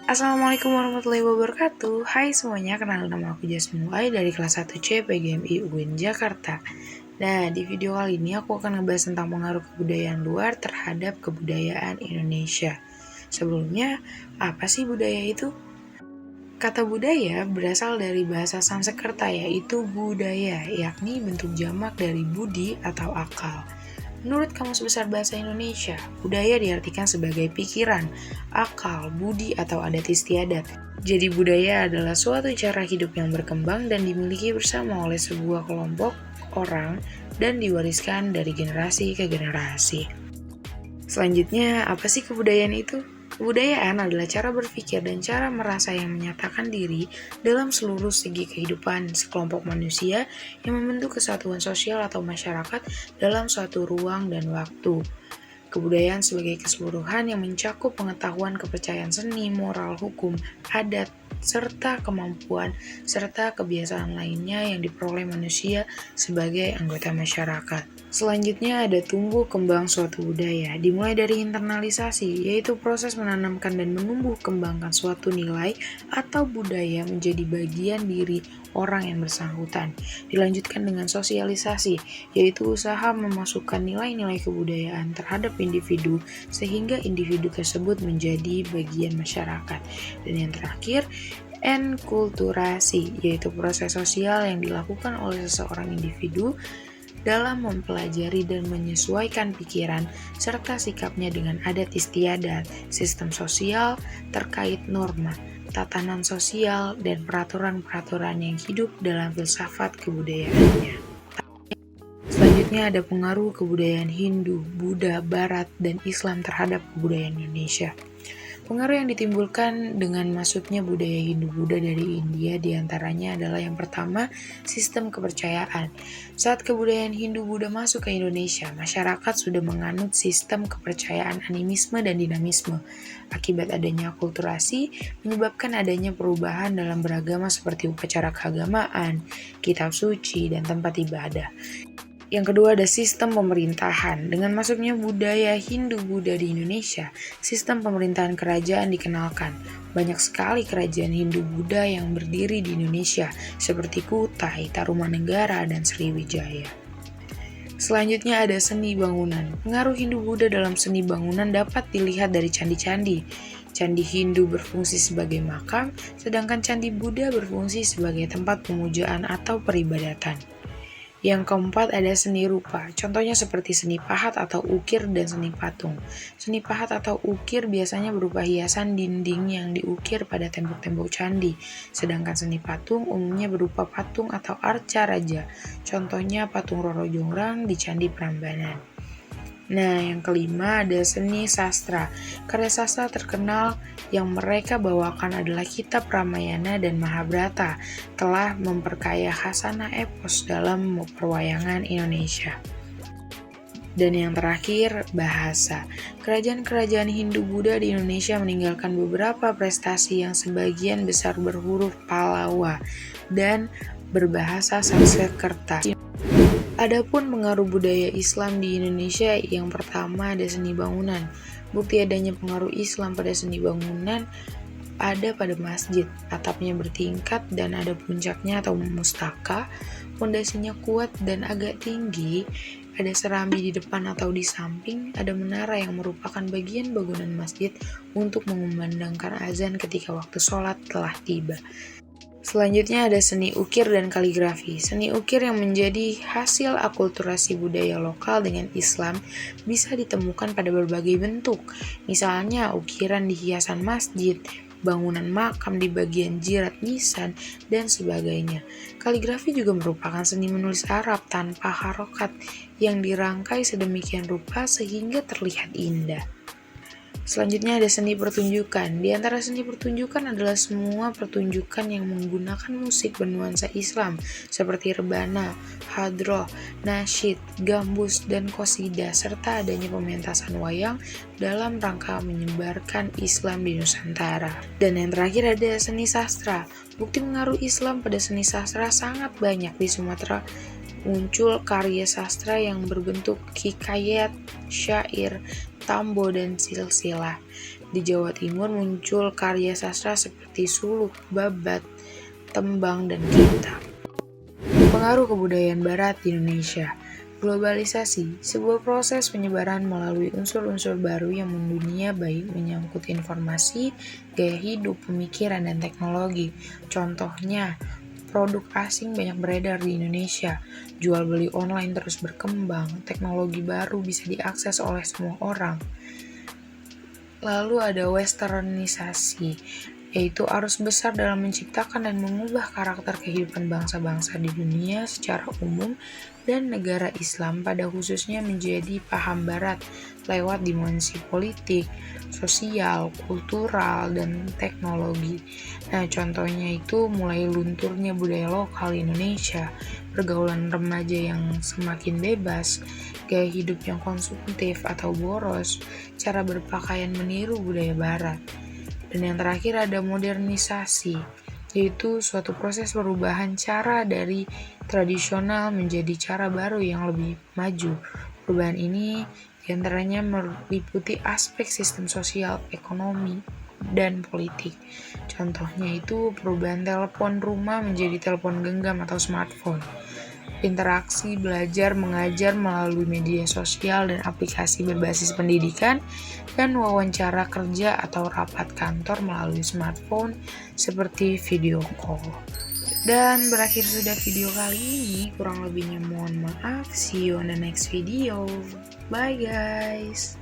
Assalamualaikum warahmatullahi wabarakatuh. Hai semuanya, kenalin nama aku Jasmine Wai dari kelas 1C PGMI UIN Jakarta. Nah, di video kali ini aku akan ngebahas tentang pengaruh kebudayaan luar terhadap kebudayaan Indonesia. Sebelumnya, apa sih budaya itu? Kata budaya berasal dari bahasa Sanskerta yaitu budaya, yakni bentuk jamak dari budi atau akal. Menurut Kamus Besar Bahasa Indonesia, budaya diartikan sebagai pikiran, akal, budi, atau adat istiadat. Jadi budaya adalah suatu cara hidup yang berkembang dan dimiliki bersama oleh sebuah kelompok orang dan diwariskan dari generasi ke generasi. Selanjutnya, apa sih kebudayaan itu? Kebudayaan adalah cara berpikir dan cara merasa yang menyatakan diri dalam seluruh segi kehidupan sekelompok manusia yang membentuk kesatuan sosial atau masyarakat dalam suatu ruang dan waktu. Kebudayaan sebagai keseluruhan yang mencakup pengetahuan, kepercayaan seni, moral, hukum, adat, serta kemampuan, serta kebiasaan lainnya yang diperoleh manusia sebagai anggota masyarakat. Selanjutnya ada tumbuh kembang suatu budaya, dimulai dari internalisasi, yaitu proses menanamkan dan menumbuh kembangkan suatu nilai atau budaya menjadi bagian diri orang yang bersangkutan. Dilanjutkan dengan sosialisasi, yaitu usaha memasukkan nilai-nilai kebudayaan terhadap individu sehingga individu tersebut menjadi bagian masyarakat. Dan yang terakhir, enkulturasi, yaitu proses sosial yang dilakukan oleh seseorang individu dalam mempelajari dan menyesuaikan pikiran serta sikapnya dengan adat istiadat, sistem sosial terkait norma, tatanan sosial, dan peraturan-peraturan yang hidup dalam filsafat kebudayaannya. Selanjutnya ada pengaruh kebudayaan Hindu, Buddha, Barat, dan Islam terhadap kebudayaan Indonesia. Pengaruh yang ditimbulkan dengan masuknya budaya Hindu-Buddha dari India diantaranya adalah yang pertama, sistem kepercayaan. Saat kebudayaan Hindu-Buddha masuk ke Indonesia, masyarakat sudah menganut sistem kepercayaan animisme dan dinamisme. Akibat adanya akulturasi, menyebabkan adanya perubahan dalam beragama seperti upacara keagamaan, kitab suci, dan tempat ibadah. Yang kedua ada sistem pemerintahan. Dengan masuknya budaya Hindu-Buddha di Indonesia, sistem pemerintahan kerajaan dikenalkan. Banyak sekali kerajaan Hindu-Buddha yang berdiri di Indonesia, seperti Kutai, Tarumanegara, dan Sriwijaya. Selanjutnya ada seni bangunan. Pengaruh Hindu-Buddha dalam seni bangunan dapat dilihat dari candi-candi. Candi Hindu berfungsi sebagai makam, sedangkan candi Buddha berfungsi sebagai tempat pemujaan atau peribadatan. Yang keempat ada seni rupa, contohnya seperti seni pahat atau ukir dan seni patung. Seni pahat atau ukir biasanya berupa hiasan dinding yang diukir pada tembok-tembok candi, sedangkan seni patung umumnya berupa patung atau arca raja, contohnya patung Roro Jonggrang di Candi Prambanan. Nah, yang kelima ada seni sastra. Karya sastra terkenal yang mereka bawakan adalah kitab Ramayana dan Mahabharata, telah memperkaya khasanah epos dalam perwayangan Indonesia. Dan yang terakhir, bahasa. Kerajaan-kerajaan Hindu-Buddha di Indonesia meninggalkan beberapa prestasi yang sebagian besar berhuruf Pallawa dan berbahasa Sanskerta. Adapun pengaruh budaya Islam di Indonesia, yang pertama ada seni bangunan. Bukti adanya pengaruh Islam pada seni bangunan ada pada masjid. Atapnya bertingkat dan ada puncaknya atau mustaka, fondasinya kuat dan agak tinggi, ada serambi di depan atau di samping, ada menara yang merupakan bagian bangunan masjid untuk mengumandangkan azan ketika waktu sholat telah tiba. Selanjutnya ada seni ukir dan kaligrafi. Seni ukir yang menjadi hasil akulturasi budaya lokal dengan Islam bisa ditemukan pada berbagai bentuk. Misalnya ukiran di hiasan masjid, bangunan makam di bagian jirat nisan, dan sebagainya. Kaligrafi juga merupakan seni menulis Arab tanpa harokat yang dirangkai sedemikian rupa sehingga terlihat indah. Selanjutnya ada seni pertunjukan. Di antara seni pertunjukan adalah semua pertunjukan yang menggunakan musik bernuansa Islam seperti rebana, hadroh, nasyid, gambus, dan qasidah serta adanya pementasan wayang dalam rangka menyebarkan Islam di Nusantara. Dan yang terakhir ada seni sastra. Bukti pengaruh Islam pada seni sastra sangat banyak di Sumatera. Muncul karya sastra yang berbentuk hikayat, syair, tambo, dan silsilah. Di Jawa Timur muncul karya sastra seperti suluk, babat, tembang, dan kita. Pengaruh kebudayaan Barat di Indonesia. Globalisasi, sebuah proses penyebaran melalui unsur-unsur baru yang mendunia baik menyangkut informasi, gaya hidup, pemikiran, dan teknologi. Contohnya, produk asing banyak beredar di Indonesia, jual beli online terus berkembang, teknologi baru bisa diakses oleh semua orang. Lalu ada westernisasi, yaitu arus besar dalam menciptakan dan mengubah karakter kehidupan bangsa-bangsa di dunia secara umum dan negara Islam pada khususnya menjadi paham Barat lewat dimensi politik, sosial, kultural, dan teknologi. Nah, contohnya itu mulai lunturnya budaya lokal Indonesia, pergaulan remaja yang semakin bebas, gaya hidup yang konsumtif atau boros, cara berpakaian meniru budaya Barat. Dan yang terakhir ada modernisasi, yaitu suatu proses perubahan cara dari tradisional menjadi cara baru yang lebih maju. Perubahan ini diantaranya meliputi aspek sistem sosial, ekonomi, dan politik. Contohnya itu perubahan telepon rumah menjadi telepon genggam atau smartphone. Interaksi belajar mengajar melalui media sosial dan aplikasi berbasis pendidikan, dan wawancara kerja atau rapat kantor melalui smartphone seperti video call. Dan berakhir sudah video kali ini, kurang lebihnya mohon maaf. See you on the next video. Bye guys.